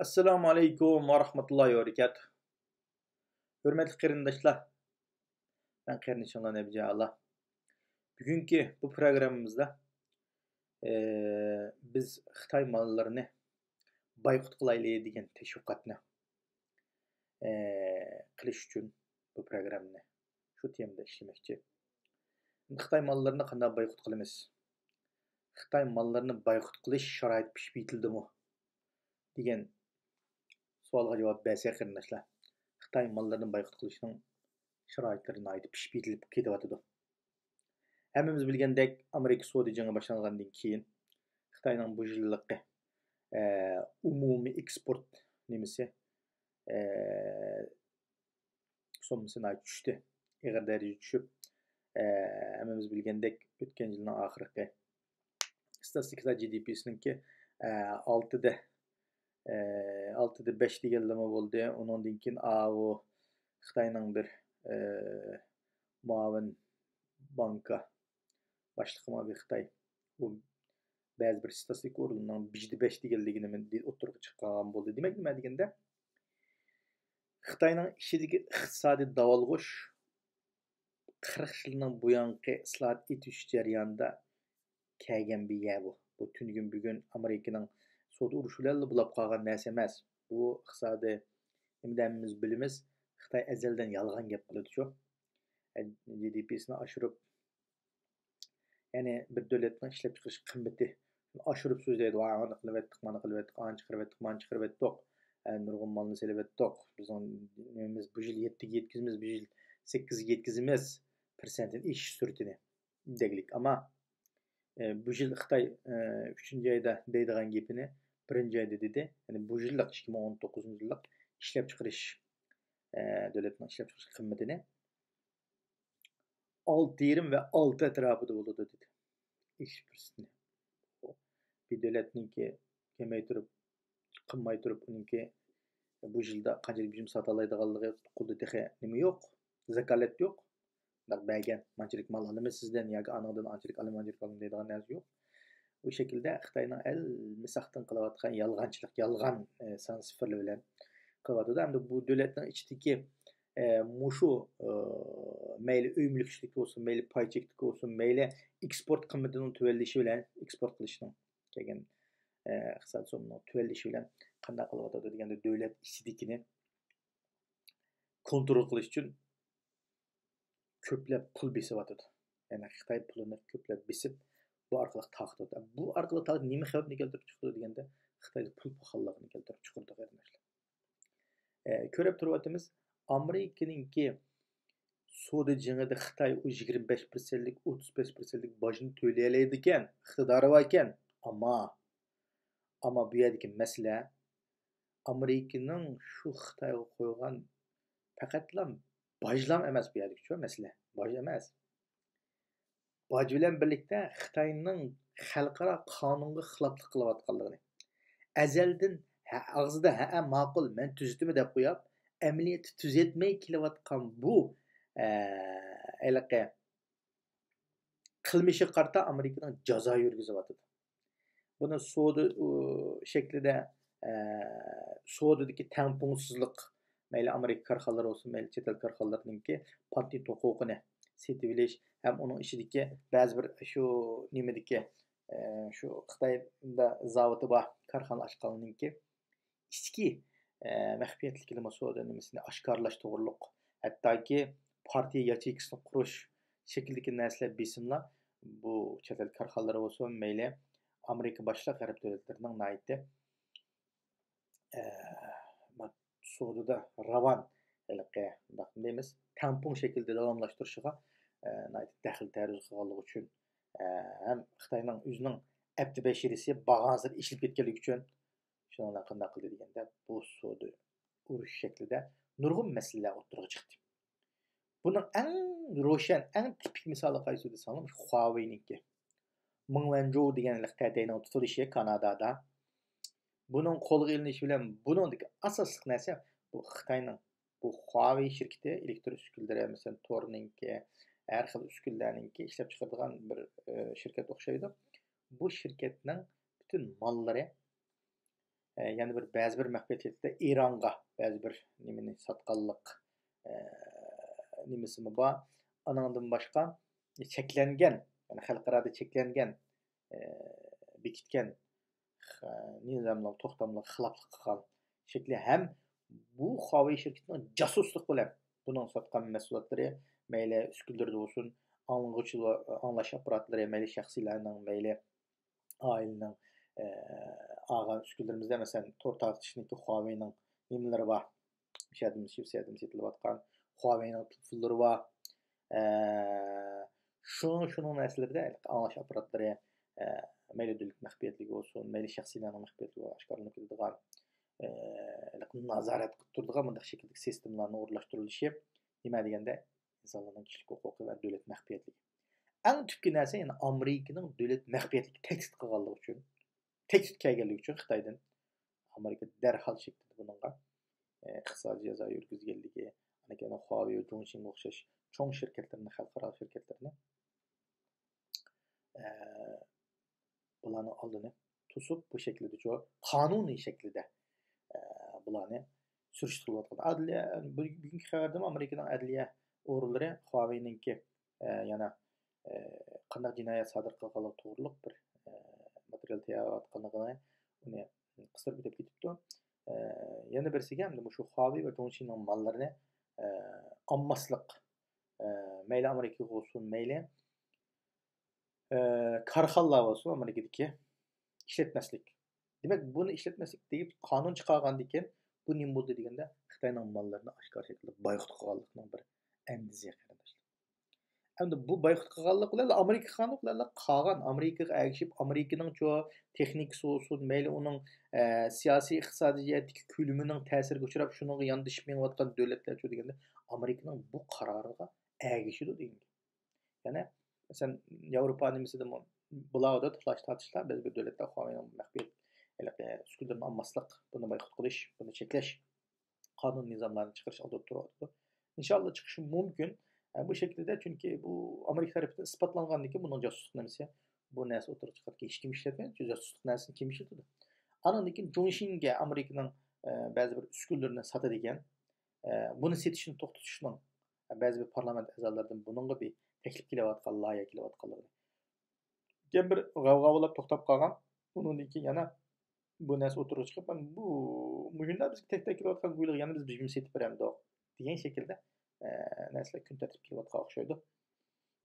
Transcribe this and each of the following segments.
Assalomu alaykum va rahmatullohi va barakatuh. Hurmatli qarindoshlar, men qarindishinglar Nabijalla. Bugungi bu programmamizda biz Xitoy mollarini boykot qilaylik degan tashviqotni qilish uchun bu programmani shu temada ishlamoqchi. Xitoy mollarini qanday boykot qilamiz? Xitoy mollarini boykot qilish sharoiti pishib yetildimi? degan savolga javob bersa qarindoshlar. Xitoy mollarini boykot qilishning sharoitlarini aytib pishib yetilib ketyapti. Hammamiz bilgandek, Amerika savdo jangi boshlangandan keyin Xitoyning bu yillikki umumiy eksport nimasi sommasini tushdi. Ig'ir darajada tushib, hammamiz bilgandek, o'tgan yilning oxirgi statistika GDP'siningki 6'da 5 deganlama bo'ldi. Undan keyin u Xitoyning bir muavin banka başlıqıma bir Xitay bu bəzi bir statistik organından 5 deganligini men o'tirib chiqqan bo'ldi. Demak, nima deganda Xitoyning ishidagi iqtisodiy davolg'ish 40 yilning buyanqi islohot etish jarayonida kelgan bir bu. Bu tüngün bugun Amerikaning savdo urushi bilan bulab qolgan narsa emas. Bu iqtisodiy nimamiz bilimiz Xitoy azaldan yolg'on gap qiladi-ku. GDP'sini oshirib, yani bir davlatning ishlab chiqarish qiymati oshirib so'zlaydi. Ana qilib etdik, mana qilib etdik, ancha chiqarib etdik, mana chiqarib etdik. Nurg'un molni selib etdik. Bizning bu yil 7'ga yetkizimiz, bu yil 8'ga yetkizimiz %'ni ish surtini deglik. Ama bu yil Xitoy 3-oyda deydigan gapini 1-oyda dedi. Yani bu yillik 2019-yillik ishlab chiqarish davlatning ishlab chiqarish qiymatini 6,5 ve 6 etrafında bo'ladi dedi. İş birisini. Bir devletninki kemaytirib, qimmaytirib, uninki bu yilda qanchalik biçim satalaydiganligi qo'lda texe nima yo'q, zakalat yo'q. Bergen manchilik mal alamiz sizden yoki anandan anchilik alam deydigan narsa yo'q. Bu şekilde Xitoyning misaqdan qilayotgan yolg'onchilik, yolg'on son sifirlar bilan qilyapti. Hamda bu davlatning ichidagi mushu mayli uy mulkchilik olsun, mayli paycheklik olsun, mayli eksport qiymatining tuvallishi bilan eksport qilishning kelgan iqtisod so'mining tuvallishi bilan qanday qilyapti deganda davlat ichidagini kontrol qilish uchun ko'plab pul besyapti. Yani Xitoy pulini ko'plab besib, bu orqali taqdi. Bu orqali taqdi nima xavfni keltirib chiqdi deganda Xitoyda pul paxalligini keltirib chiqardi qarindoshlar. Ko'rib turibmiz, Amerikaninki savdo jangida Xitoy 25%lik, 35%lik bojni to'layoladi ekan, iqtidori bor ekan. Ama bu yerdagi masala Amerikaning shu Xitoyga qo'ygan faqatlam bojlam emas bu yerdagi shu masala. Boj emas. Boj bilan birlikda Xitoyning xalqaro qonunga xiloflik qilayotganligini. Azaldan og'zida ma'qul, men tuzitimi deb qo'yib, amaliyotda tuzatmay kelayotgan bu qilmishi qarta Amerikaning jazo yurgizyapti. Buni savdo shaklida savdodagi tangpungsizlik, mayli Amerika korxonalari olsun, mayli chet el korxonalarininki patent huquqini setib olish, ham uning ishidagi ba'zi bir shu nimadagi shu Xitoyda zavodi bor korxona ochganninki ichki maxfiyatlikni savdo nimasini oshkorlash to'g'riliq, hattoki partiya yacheykasini qurish shakldagi narsalar besimlar bu chet el korxonalari olsun, mayli Amerika boshqa g'arb davlatlarining naytdi savdoda ravon deymiz, tampon shaklda davomlashtirishiga daxl taruz qilganligi uchun ham Xitoyning o'zining abdi bashirisi bag'ansir ishilib ketganligi uchun shunday qanday qildi deganda bu savdo urush shaklida nurg'un masalalar o'tirib chiqdi. Buning eng ro'shan, eng tipik misoli qaysi desam, Huawei'niki. Meng Wanzhou degan Xitoyning tutilishi Kanadada. Buning qo'lga ilinishi bilan buningdagi asosiy narsa bu Xitoyning bu Huawei shirkati elektr uskunalar, masalan, Torninki, har xil uskunalarninki ishlab chiqaradigan bir shirkat o'xshaydi. Bu shirkatning butun mollari yana bir ba'zi bir mag'lubiyatda Eronga ba'zi bir nimani sotganlik nimasimi bor. Anandan boshqa cheklangan, ya'ni xalqaro cheklangan bekitgan nizamlar to'xtamlar xiloflik qilgan shekli ham bu Huawei şirketining jasuslik bilan buning sotgan mahsulotlari mayli uskunlarda bo'lsin, anglash apparatlari mayli shaxsiylarning mayli oilaning olgan uskunlarimizda masalan to'rt tarqatishniki Huawei'ning nimalari bor. Şadim setilayotgan Huawei'ning telefonlari bor. Şunun məsələlərdə anglash apparatlari mayli davlat məxfiyyətligi olsun, mayli şəxsiylərinin məxfiyyətligi aşkarlanıb turadigan nazorat qilib turadigan bunday şəkildə sistemlarning o'rlashtirilishi nima deganda insonlarning kishilik huquqi va davlat məxfiyyətligi. Eng tüpki narsa yani Amerikaning davlat məxfiyyətligi təhdid qilganligi uchun, təhdid kelganligi uchun Xitoydan Amerika dərhal şəkildə bununla iqtisodiy jazo yurgizganligi, ana Huawei va Zhongxin o'xshash cho'ng shirkatlarni, xalqaro shirkatlarni bularni oldini to'sib bu shaklda qonuniy shaklda bularni surishtirayotgan. Adliya bugungi xabarda Amerikaning adliya organlari Huawei'ninki yana qanday jinoyat sodir qilganligi to'g'riliq bir material tayyorlayotganligini uni qisqartirib o'tib ketibdi. Yana birisiga ham shu Huawei va Zhongxinning mollarini olmaslik mayli Amerikaga bo'lsin, mayli korxonalar bo'lsin Amerikadagi ishlatmaslik. Demak, buni ishlatmaslik deb qonun chiqargandan keyin bu nima bo'ldi deganda Xitoyning mollarini oshkor shaklda boyqut qilganlikning bir andizi qarindoshlar. Endi bu boyqut qilganlik bilan Amerika qonunlari qolgan Amerikaga ergashib Amerikaning texnikasi bo'lsin, mayli uning siyosiy iqtisodiyotdagi ko'lamining ta'siriga uchrab shunga yondashib menayotgan davlatlar deganda Amerikaning bu qaroriga ergashidi degan. Ya'ni masalan Yevropa nimasida bularda tulash tortishlar biz bir davlatlar Huawei'ning maxfiy uskunlarni olmaslik, buni boyqut qilish, buni cheklash qonun nizomlarini chiqarish oldida turadi. İnşallah chiqishi mumkin. Bu şekilde çünkü bu Amerika tarafından ispatlangandan keyin bunun jasuslik nimasi bu narsa o'tirib chiqarib hech kim ishlatmaydi. Jasuslik narsasini kim ishlatadi? Andan keyin Zhongxinga Amerikaning ba'zi bir uskunlarini sotadigan, buni setishni to'xtatishning ba'zi bir parlament a'zolaridan buningga bir taklif kelayotgan, loyiha kelayotganligini. Keyin bir g'avg'olab to'xtab qolgan. Undan keyin yana bu narsa o'tirib chiqib, bu mujinda bizga taklif kelayotgan go'yliq yana biz bijim setib beramiz degan shaklda narsalar kun tartibga kelayotgan o'xshaydi.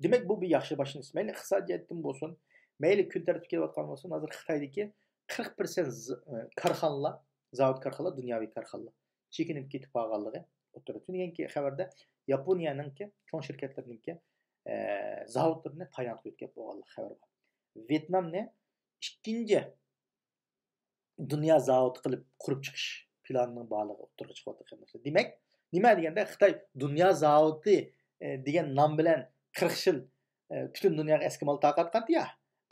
Demak, bu bir yaxshi boshlanish. Mayli iqtisodiyotdan bo'lsin, mayli kun tartibga kelayotgan bo'lsin, hozir Xitoydagi 40% korxonalar, zavod korxonalar, dunyoviy korxonalar chekinib ketib qolganligi o'tirib. Tungi xabarda Yaponiyaningki cho'ng shirkatlarningki zavodlarini Taylandga o'tkazib qo'yganligi xabar bor. Vyetnamni ikkinchi dunyo zavodi qilib qurib chiqish planining borligi o'tirib chiqyapti. Demak, nima deganda Xitoy dunyo zavodi degan nom bilan 40 yil butun dunyoga eski mal taqatqandi ya.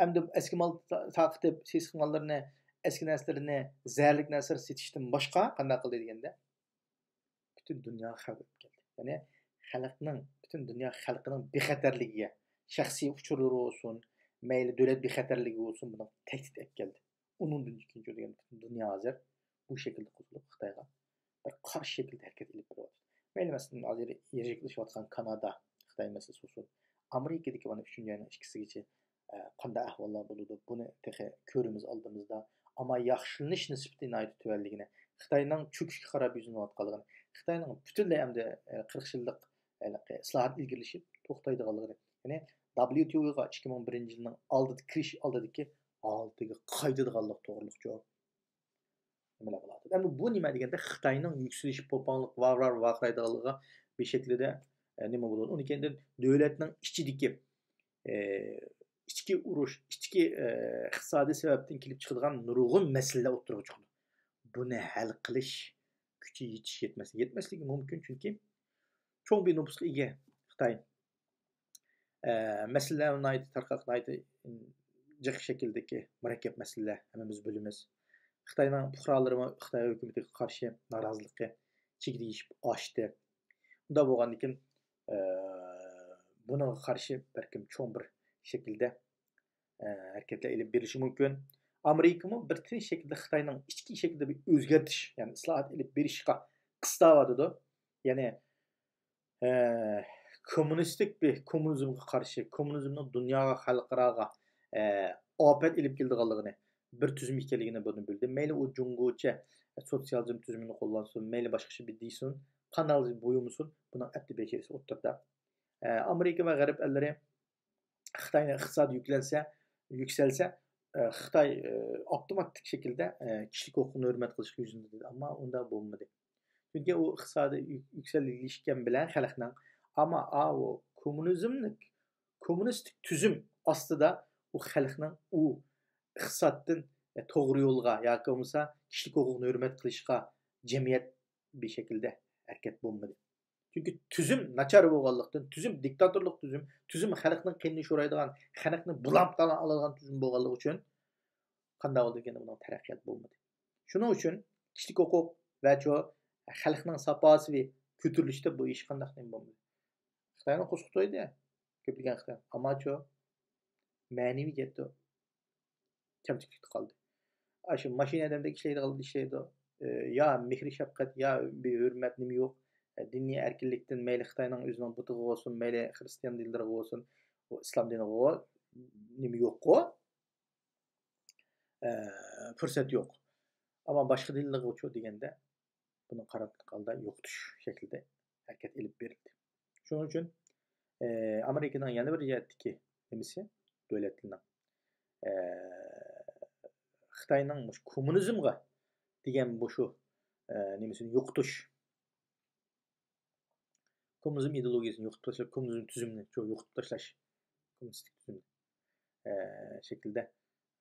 Endi eski mal taqitib, sesqinlarni, eski narsalarni, zararlik narsalar setishdan boshqa qanday qildi deganda butun dunyo xavf keldi. Ya'ni xalqning, butun dunyo xalqining bexatarligiga, shaxsiy uchurlari bo'lsin, mayli davlat bexatarligi bo'lsin, buni tahdid etib keldi. Undan ikkinchi degan butun dunyo hozir bu shaklda qo'zg'alib Xitoyga bir qarshi shaklda harakat qilib beryapti. Mayli masalan hozir yirikilishayotgan Kanada, Xitoy masalasi bo'lsin, Amerikadagi mana 3-oyning ikkisigacha qanday ahvollar bo'ladi, buni texe ko'rimiz oldimizda. Ammo yaxshilanish nisbati nihoyat tuvanligini, Xitoyning cho'kishga qarab yuzinayotganligini, Xitoyning butunlay hamda 40 yillik islohot ilgirlashib to'xtaydiganligini, ya'ni WTO'ga 2001-yilning oldida kirish oldidagi oldiga qaytadiganlik to'g'riliq javob nimalar bo'ladi. Endi bu nima deganda Xitoyning yuksalish po'ponlik vaqraydiganligiga bir shaklida nima bo'ladi? Uni keyin davlatning ichidagi ichki urush, ichki iqtisodiy sababdan kelib chiqadigan nurg'un masalalar o'tirib chiqadi. Buni hal qilish kuchi yetmasligi mumkin chunki cho'ng bir nüfusga ega Xitoy. Masalalar tarqaqlaydi jiq shakldagi murakkab masalalar hammamiz bilamiz. Xitoyning fuqarolari va Xitoy hukumatiga qarshi noroziligi chekida yetib oshdi. Unda bo'lgandan keyin bunga qarshi balkim cho'ng bir shaklda harakatlar olib berishi mumkin. Amerika'mı bir tinch şekilde Xitayning ichki şekilde bir o'zgartish, ya'ni islohot ilib berishga qistabotidi. Ya'ni kommunistik bir kommunizmga qarshi, kommunizmning dunyoga, xalqaroga ofat ilib keladiganligini, bir tuzum ekanligini buni bildi. Mayli u jungocha sotsializm tuzumini qo'llansin, mayli boshqacha bir deysin, qanday bo'yimsin, buni atti becherisi o'tirdi. Amerika va g'arb ellari Xitoyning iqtisodi yuksalsa, Xitoy avtomatik şekilde kişilik hukukunu hürmet qilishga yuzlandi dedi. Ammo unda bo'lmadi. Chunki u iqtisodi yuksalishgan bilan xalqning, ammo o kommunistik tuzum ostida u xalqning u iqtisoddan to'g'ri yo'lga yoki bo'lmasa kişilik hukukunu hürmet qilishga jamiyat bir şekilde harakat bo'lmadi. Çünkü tüzüm načar bo'lganlikdan, tüzüm diktatorlik tüzüm xalqning qinni sho'raydigan, xalqni bulamdan oladigan tüzüm bo'lganligi uchun qanday bo'ldi ekan buning taraqqiyot bo'lmadi. Shuning uchun kishilik huquq va xalqning saposi ko'tarilishda bu ish qanday bo'lmadi. Xitoyni qo'shiq to'ydi, ko'plagan Xitoy, ammo ma'naviy jetdi kamchilik qoldi. Shu mashinadagi ishlaydi, ya mehr shafqat, ya bir hurmat nima yo'q. Diniy erkinlikdan mayli Xitoyning o'zining butiga bo'lsin, mayli xristian dinlariga bo'lsin, o islom diniga nima yo'q-ku? Fursat yo'q. Ammo boshqa dinlarga o'chib deganda buni qaratliq holda yo'qtish shaklida harakat ilib berildi. Shuning uchun Amerikaning yana bir jihatdagi nimasi davlatlarning Xitoyning kommunizmga degan bu shu nimasini yo'qotish, kommunizm ideologiyasini yo'qotib tashlash, kommunizm tuzumini yo'qotib tashlash, kommunistik tuzumni şekilde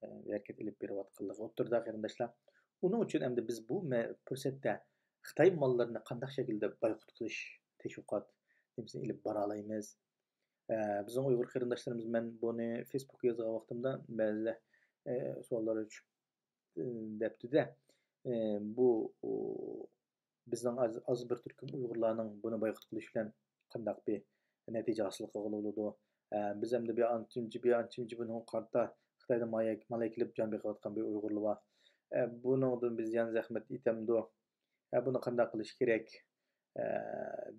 harakat ilib berayotganligi o'tirdi qarindoshlar. Uning uchun endi biz bu fursatda Xitoy mollarini qanday shaklda boykot qilish, tashviqot nimasini ilib bora olamiz. Bizning Uyg'ur qarindoshlarimiz, men buni Facebookga yozgan vaqtimda ba'zi savollar debdi-da. Bu bizning az bir turkum Uyg'urlarning buni boykot qilish bilan qanday bir natija hosil qilgan bo'ladi. Biz endi bir antimci bunun qarta Xitoyda malay kelib jon berayotgan bir Uyg'urlar bor. Buningdan biz yana zahmat etamdi. Buni qanday qilish kerak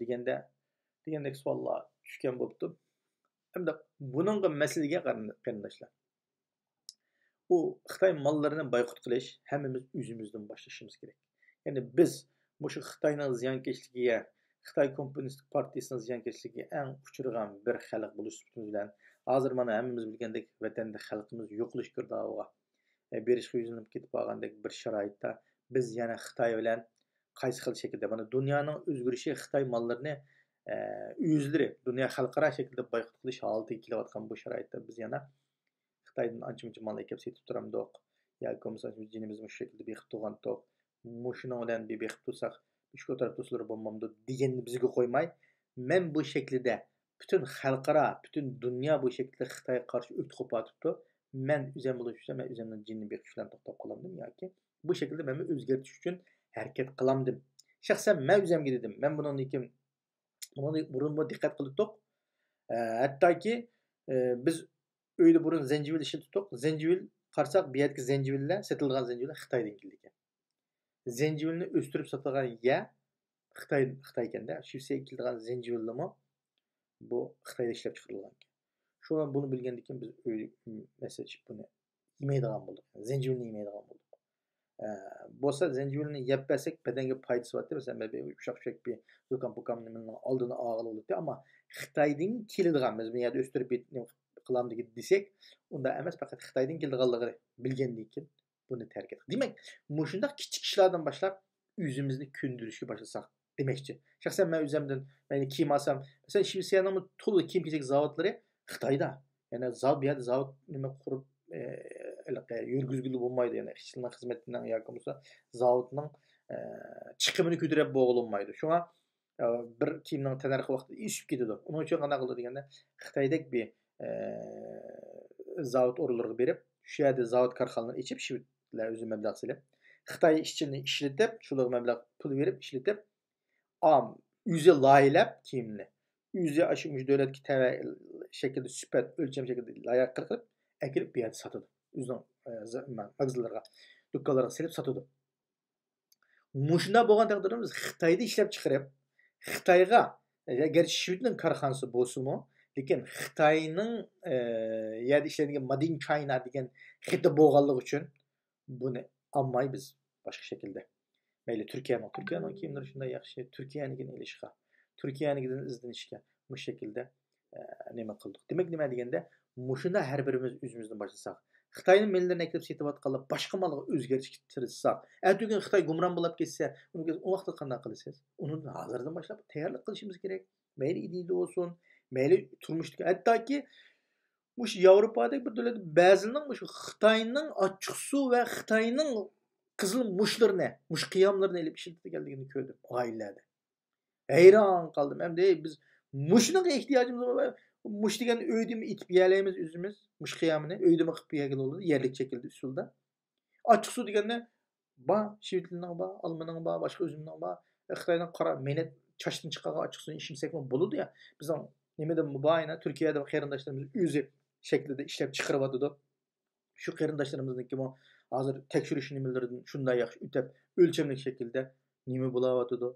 degandek savollar tushgan bo'libdi. Hamda buningga masalaga qarindoshlar. Bu Xitoy mollarini boykot qilish hammamiz o'zimizdan boshlashimiz kerak. Ya'ni biz mushu Xitoyning ziyonkashligiga, Xitoy Kommunistik partiyasining ziyonkashligiga eng uchragan bir xalq bo'lish bilan hozir mana hammamiz bilgandek vatanda xalqimiz yo'qolish girdobida berishga yuzlanib ketib qolgandek bir sharoitda biz yana Xitoy bilan qaysi xil shaklda mana dunyoning o'zgarishi Xitoy mollarini o'zlari dunyo xalqaro shaklda boykot qilish holatiga kelayotgan bu sharoitda biz yana Xitoydan ancha-muncha mal kelib setib turamdiq. Yoki bo'lmasa jinimiz shu shaklda beqib turgandiq. Mushuning bilan beqib tursak, ish ko'tarib tursalar bo'lmamdi deganni bizga qo'ymay, men bu shaklda butun xalqaro, butun dunyo bu shaklda Xitoyga qarshi o't qo'patibdi. Men o'zim bo'lishsa, men o'zimning jinni beqishdan to'xtab qolamdim yoki bu shaklda men o'zgartish uchun harakat qilamdim. Shaxsan men o'zimga dedim. Men buni burun diqqat qildik. Hattoki biz öyle burun zencevil işletdik. Zencevil qarsak bu yerdagi zencivillar, satilgan zencivillar Xitoydan kelgan. Zencivilni o'stirib sotilgan Xitoy ekanda, Shvetsiyaga kelgan zencivillarmi bu Xitoyda ishlab chiqarilgan. Shu bilan buni bilgandan keyin biz mesela buni yemaydigan bo'ldik. Zencivilni yemaydigan bo'ldik. Bo'lsa zencivilni yeb bersak badanga foydasi bor. Masalan, bir ushaq bir zukam-pukamning oldini olib oladi, ammo Xitoydan keladigan biz bu yerda o'stirib qilamdik desek, unda emas, faqat Xitoydan kelganligini bilgandan keyin buni tark etdik. Demak, mushundaq kichik ishlardan boshlab o'zimizni ko'ndirishga boshlasak demakchi. Shaxsan men o'zimdan kiyim olsam, masalan, Shvetsiyaning to'liq kiyim-kechak zavodlari Xitoyda. Ya'ni bu yerda zavod nima qurib yurgizgili bo'lmaydi, ya'ni ishchilar xizmatining yoki bo'lsa zavodning chiqimini ko'tarib bo'g'ilmaydi. Shunga bir kiyimning tanarxi vaqtida ishib ketadi. Uning uchun qanday qildi deganda Xitoydek bir zavod o'rinlariga berib, shu yerda zavod korxonalarni ichib, shular o'zi mablag' silib, Xitoy ishchini ishlatib, shular mablag' pul berib ishlatib, o'zi loyilab kiyimni, o'zi shu davlatga tava shaklda sifat o'lcham shaklda loyiha qilib, akirib bu yerda sotadi. o'zining magazlarga, do'konlarga selib sotadi. Mushunda bo'lgan taqdirda biz Xitoyda ishlab chiqarib, Xitoyga garchi Shvedning korxonasi bo'lsa-mu, lekin Xitoyning yerda ishlaydigan Made in China degan xiti bo'lganligi uchun buni olmay biz boshqa shaklda. Mayli Turkiyaning kiyimlari shunday yaxshi, Turkiyanikini ilishga, Turkiyanikidan izlanishga bu shaklda nima qildik. Demak nima deganda, mushunda har birimiz o'zimizdan boshlasak, Xitoyning mellarini aklab setayotganlar boshqa malga o'zgarishga tirishsak, ertaga Xitoy gumron bo'lib ketsa, u vaqtda qanday qilasiz? Uni hozirdan boshlab tayyorlik qilishimiz kerak. Mayli ideyada bo'lsin, mayli turmushdagi, hattoki mush Yevropadagi bir davlat ba'zining mush Xitoyning ochiq suv va Xitoyning qizil mushlarini, mush qiyomlarini olib ishlatganligini ko'rdim oilalarda. Hayron qoldim. Endi biz mushning ehtiyojimiz bor. Mush degan öydimi itib yelaymiz o'zimiz. Mush qiyomini öydimi qilib yegan bo'ladi, yerlik shaklda usulda. Ochiq suv deganda ba, Shvedning ba, Almanining ba, boshqa o'zimning ba, Xitoyning qora menet chashdan chiqqan ochiq suvni ishimsak bo'ladi ya. Bizning nimadan mubayana Turkiyada qarindoshlarimiz o'zi shaklida ishlab chiqaryapti. Shu qarindoshlarimizniki mo hozir tekshirish nimalaridan shunday yaxshi o'tab o'lchamli shaklda nima bo'layotdi?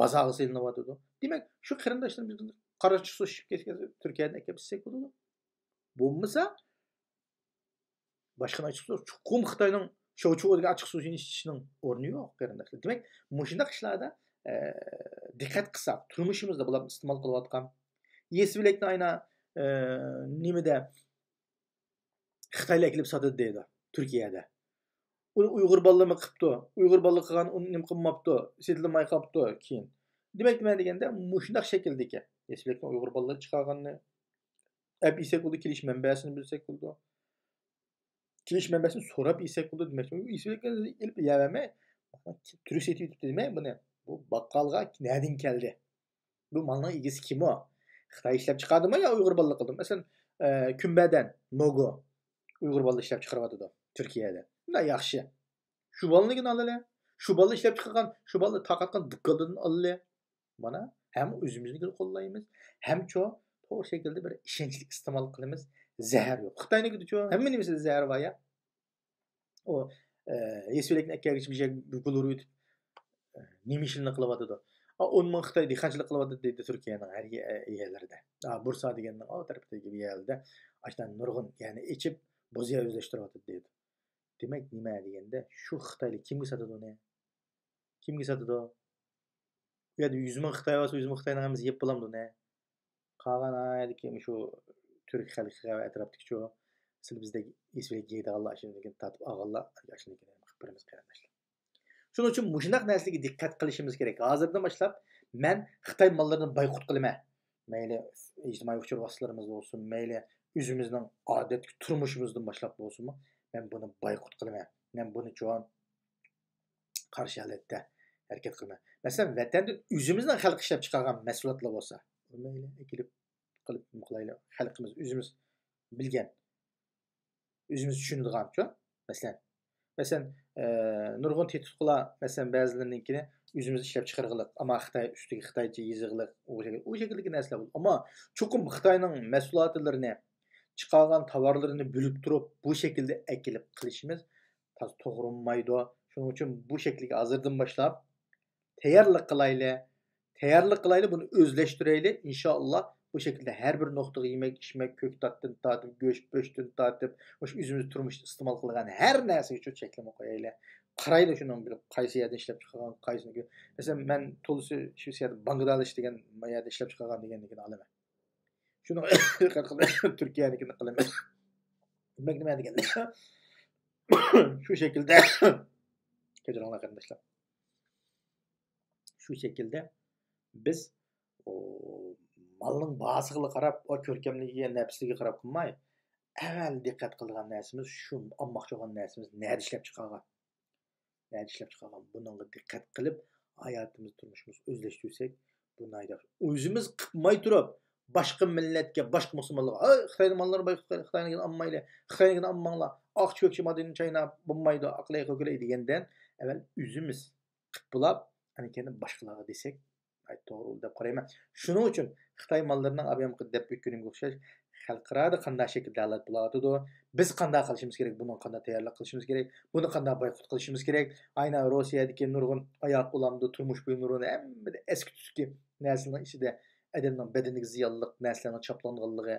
Bozorga selinyapti. Demak, shu qarindoshlarimiz qarachi suv ishib ketgan Turkiyadan kelib issak bo'ladi. Bo'lmasa boshqa ochiq suv chuqum Xitoyning shov-chuvga ochiq suv ishishning o'rni yo'q qarindoshlar. Demak, mushunda qishlarda diqqat qilsak, turmushimizda bularni iste'mol qilayotgan yesvilekni ayna nimada Xitoylik kelib sotadi deydi Turkiyada. Uni Uyg'ur bolalarni qilibdi. Uyg'ur bolalar qilgan uni nima qilmabdi, setilmay qolibdi keyin. Demak, nima deganda, mushundaq shakldagi yesvilekni Uyg'ur bolalar chiqarganni ab isak bo'ldi, kelish manbasini bilsak bo'ldi. Kelish manbasini so'rab isak bo'ldi demak. Yesvilekni ilib yeyamay, turist etib demay buni. Bu baqqalga nereden keldi? Bu malning egasi kim o? Xitoy ishlab chiqardimi yo Uyg'ur bolalar qildi? Masalan, Kumbadan Mogo Uyg'ur bolalar ishlab chiqaryapti Turkiyada. Bunda yaxshi. Shu bolaligini olali. Shu bolalar ishlab chiqargan, shu bolalar taqatgan dukkandan olali. Mana hem o'zimizni qo'llaymiz, hem to'g'ri shaklda bir ishonchli iste'mol qilamiz. Zahar yo'q. Xitoynikida hamma nimasi zahar va ya. O yesvilekni akkagicha bir bulur o'tib nimishini qilyapti. 10 ming Xitoy dehqonchilik qilyapti deydi Turkiyaning har yerlarida. Bursa deganning o tarafidagi yerlarda ashdan nurg'un, ya'ni ichib bo'ziya o'zlashtiryapti deydi. Demak, nima deganda, shu Xitoylik kimga sotadi uni? Kimga sotadi? Bu yerda 100 ming Xitoy bo'lsa, 100 ming Xitoyning hammasi yeb bo'lamdi uni. Qolgan ayadiki shu Turk xalqiga atrofdagi shu siz bizdagi yesvilek yeydiganlar shunday tatib olganlar shunday qilib beramiz qarindoshlar. Shuning uchun mushunaq narsaga diqqat qilishimiz kerak. Hozirdan boshlab men Xitoy mollarini boykot qilaman. Mayli ijtimoiy uchur vositalarimiz bo'lsin, mayli o'zimizning odat turmushimizdan boshlab bo'lsinmi, men buni boykot qilaman. Men buni jo'an qarshi holatda harakat qilaman. Masalan, vatanda o'zimizning xalq ishlab chiqargan mahsulotlar bo'lsa, mayli ekilib qilib qilaylik. Xalqimiz o'zimiz bilgan, o'zimiz tushunadigan-ku. Masalan, nurg'un tetiklar, masalan, ba'zilarinikini o'zimiz ishlab chiqarganlik, ammo Xitoy ustiga Xitoycha yezig'liq, o shekildagi narsalar bo'ladi. Ammo chuqum Xitoyning mahsulotlarini chiqargan tovarlarini bo'lib turib, bu shaklda ekilib qilishimiz to'g'ri bo'lmaydi. Shuning uchun bu shaklga hozirdan boshlab tayyorlik qilaylik, buni o'zlashtiraylik. Inshaalloh bu şekilde her bir noktada yemek, içmek, köktatdan tatib, go'sht-po'shtdan tatib, o'zimiz turmushda iste'mol qilgan har narsaga shu cheklama qo'yaylik. Qaraylik shuni bilib, qaysi yerdan ishlab chiqargan, qaysini. Masalan, men to'lisi shu yerda Bangladesh degan yerda ishlab chiqargan deganligini olaman. Shuni Turkiyanikini qilaman. Demak, nima deganda shu shaklda kechiringlar qarindoshlar. Shu shaklda biz malning bahasiga qarab, o ko'rkamligiga, nafsligiga qarab qilmay, avval diqqat qilgan narsamiz shu olmoqchi bo'lgan narsamiz nima ishlab chiqargan. Bunga diqqat qilib, hayotimiz, turmushimiz o'zlashtirsak, bunday o'zimiz qilmay turib, boshqa millatga, boshqa musulmonlarga, Xitoyning mollarini boykot qiling, Xitoynikini olmaylar, Xitoynikini olmanglar, oq cho'kchi Made in China bo'lmaydi, aqlay qo'yilay degandan avval o'zimiz qilib bo'lib, anikini boshqalarga desak, to'g'ri deb qarayman. Shuning uchun Xitoy mollarining abyom deb o'tganimga o'xshash xalqaro qanday shaklda davlat bo'ladi, biz qanday qilishimiz kerak, buni qanday tayyorlik qilishimiz kerak, buni qanday boykot qilishimiz kerak. Aynan Rossiyadagi nurg'un oyoq ulamdi turmush bo'yi nurg'un hammada eski tuski narsalar ichida adamning badaniga ziyonli narsalarning chaplanganligi,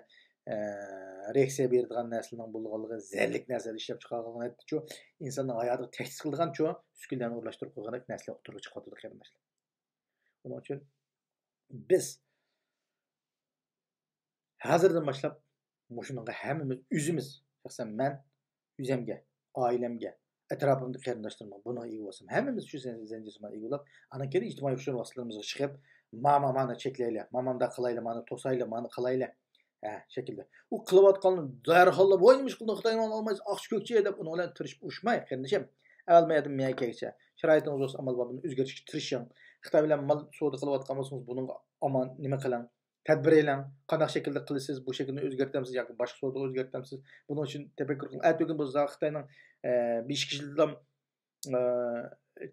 reaksiya beradigan narsalarning bo'lganligi, zararlik narsalar ishlab chiqargan aytdichu, insonning hayotiga tahdid qilganchu, uskunlarni o'rlashtirib qo'ygan narsalar o'tirib chiqadi qarindoshlar. Buning uchun biz hozirdan boshlab shunga hammamiz o'zimiz, shaxsan men o'zimga, oilamga, atrofimda qarindoshlarimga buni ega bo'lsam, hammamiz shu zanjirga ega bo'lib, ana keyin ijtimoiy hushyor vositalarimizga chiqib, mana cheklayli, mana qilayli, mana to'sayli, mana qilayli. Şekilde. U qilayotganni darhollab o'ynash qildi, Xitoyni olmaysiz, oqchi ko'kchi deb uni bilan tirishib ushmay, qarindashim. Avvalmaydim men kekcha. Sharoitingiz bo'lsa amal babini o'zgartirishga tirishing. Xitoy bilan mal savdo qilayotgan bo'lsangiz, buning aman nima qiling? Tadbir eling. Qanday shaklda qilasiz? Bu shaklni o'zgartiramiz yoki boshqa savdo o'zgartiramiz? Buning uchun tafakkur qiling. Atugin biz Xitoyning 5 kishidan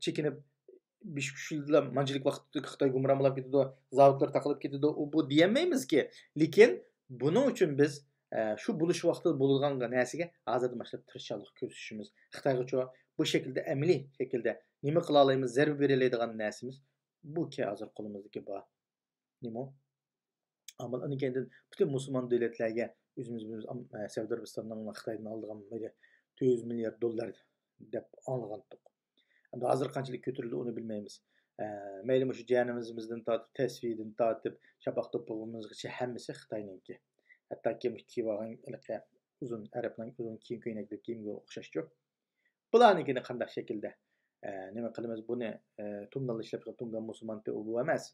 chekinib 5 kishidan manchilik vaqtida Xitoy gumramlab ketdi, zavodlar taqilib ketdi. U bu deyamaymiz-ki, lekin buning uchun biz shu bo'lish vaqtida bo'lgan narsaga hozirdan boshlab tirishchilik ko'rsatishimiz, Xitoyga bu shaklda amaliy shaklda nima qila olamiz, zarba bera oladigan narsamiz bu ki hozir qo'limizdagi bor. Nima? Ammo undan keyin butun musulmon davlatlarga o'zimiz Saudiya Arabistonidan Xitoydan olgan 400 milliard dollar deb olgandik. Endi hozir qanchalik ko'tarildi uni bilmaymiz. Mayli shu jiyanimizdan tortib, tasvirdan tortib, shapaq to'pig'imizgacha hammasi Xitoyninki. Hattoki kiyib olgan uzun arabning uzun kiyim ko'ylakli kiyimga o'xshashchu. Bularnikini qanday shaklda nima qilamiz buni tungal ishlab tungan musulmon bu emas.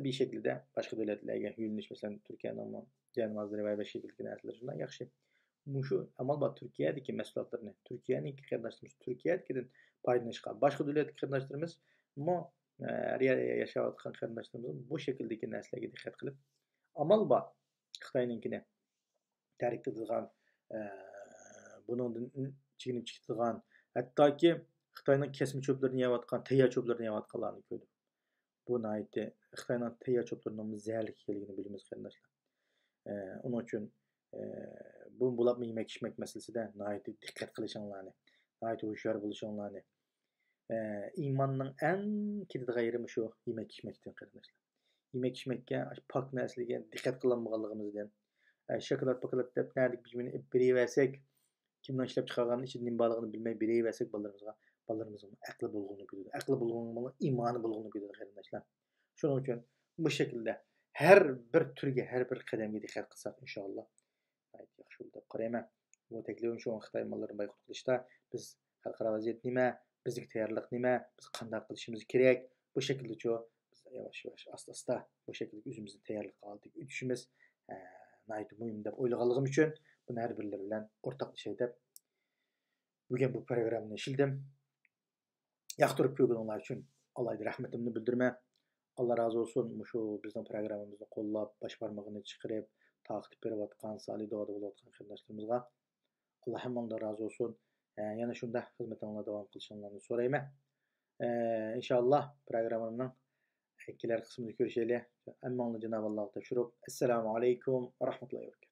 Bir şekilde başka devletlerge yöneliş mesela Türkiye'nin Cenvazları ve başka şekilde narsalar şundan yaxshi. Şu amal bak Türkiye'deki mesuliyetlerini, Türkiye'nin qardoshlarimiz, Türkiye'deki paydaşqa, başka devletdeki qardoshlarimiz mu yaşayotgan qardoshlarimiz bu şekildeki narsalarga diqqat qilib, amal bak Xitoyninkini tark etilgan, buningdan chekinib chiqilgan, hattoki Xitoyning kesma cho'plarini yeyotgan, tayyor cho'plarini yeyotganlarni ko'rdim. Bu naiti Xitoyning tayyor cho'plarining zararli ekanligini bilamiz qarindoshlar. Onun uchun bu bulab yemek-içmek meselesida naiti diqqat qilishinglarni, naiti hushyor bo'lishinglarni. İmanning eng ketadigan yeri shu yemek-içmekdan qarindoshlar. Yemek-içmekka pok narsalarga diqqat qilmaganligimizdan, shokolad pokolad deb nardik bijmini beraversak, kimdan ishlab chiqarganini ichida nima borligini bilmay beraversak bolalarımızın aqli bo'lganini ko'radi. Aqli bo'lganning imoni bo'lganini ko'radi qarindoshlar. Shuning uchun bu shaklda har bir turga, har bir qadamga diqqat qilsak inshaalloh yaxshi bo'ladi deb qarayman. Bu taklifim shu Xitoy mollarini boykot qilishda biz xalqaro vaziyat nima, bizning tayyorlik nima, biz qanday qilishimiz kerak, bu shaklda biz yavash-yavash asta-asta bu shaklda o'zimizni tayyorlik qildik. O'tishimiz muhim deb o'ylaganligim uchun buni har birlari bilan o'rtoqlashay deb bugun bu programmani ishildim. Yoqtirib ko'rganlar uchun Allohga rahmatimni bildiraman. Allah razı olsun. Şu bizning programmamizni qo'llab, bosh barmog'ini chiqarib, taqib berayotgan, solidoda bo'layotgan qarindoshlarımizga Alloh hammadan razı olsun. Yana shunda xizmatingizda davom qilishingizni so'rayman. İnşallah programmamning ikkilar qismini ko'rishaylik. Hammanglarni Janob Allohga tashkurib. Assalomu alaykum va rahmatullohi.